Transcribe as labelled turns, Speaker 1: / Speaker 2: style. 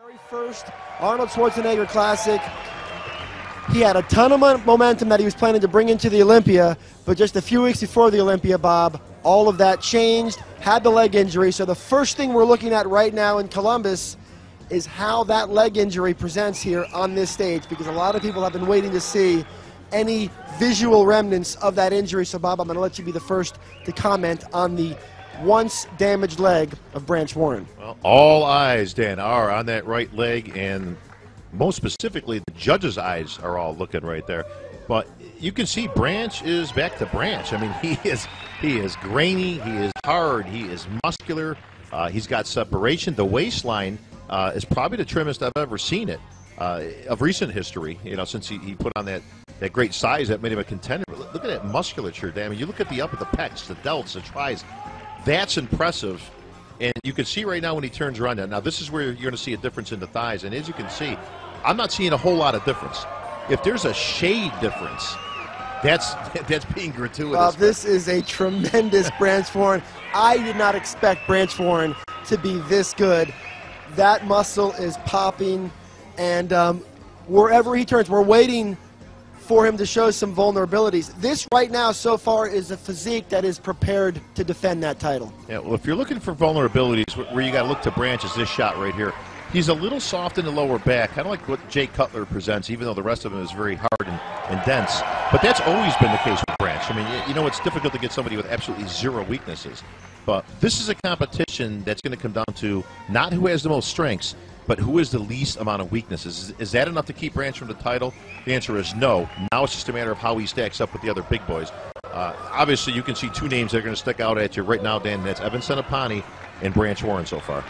Speaker 1: Very first Arnold Schwarzenegger Classic. He had a ton of momentum that he was planning to bring into the Olympia, but just a few weeks before the Olympia, Bob, all of that changed, had the leg injury. So the first thing we're looking at right now in Columbus is how that leg injury presents here on this stage, because a lot of people have been waiting to see any visual remnants of that injury. So Bob, I'm going to let you be the first to comment on the once damaged leg of Branch Warren.
Speaker 2: Well, all eyes, Dan, are on that right leg, and most specifically, the judges' eyes are all looking right there. But you can see Branch is back to Branch. I mean, he is grainy, he is hard, he is muscular, he's got separation. The waistline is probably the trimmest I've ever seen it of recent history, you know, since he put on that great size that made him a contender. But look at that musculature, Dan. I mean, you look at the upper, the pecs, the delts, the tris. That's impressive. And you can see right now when he turns around. Now, this is where you're going to see a difference in the thighs. And as you can see, I'm not seeing a whole lot of difference. If there's a shade difference, that's being gratuitous.
Speaker 1: This is a tremendous Branch Warren. I did not expect Branch Warren to be this good. That muscle is popping, and wherever he turns, we're waiting for him to show some vulnerabilities. This right now so far is a physique that is prepared to defend that title.
Speaker 2: Yeah, well, if you're looking for vulnerabilities, where you got to look to Branch is this shot right here. He's a little soft in the lower back, kind of like what Jay Cutler presents, even though the rest of him is very hard and dense. But that's always been the case with Branch. I mean, you know, it's difficult to get somebody with absolutely zero weaknesses. But this is a competition that's going to come down to not who has the most strengths, but who has the least amount of weaknesses. Is that enough to keep Branch from the title? The answer is no. Now it's just a matter of how he stacks up with the other big boys. Obviously, you can see two names that are going to stick out at you right now, Dan. That's Evan Senapani and Branch Warren so far.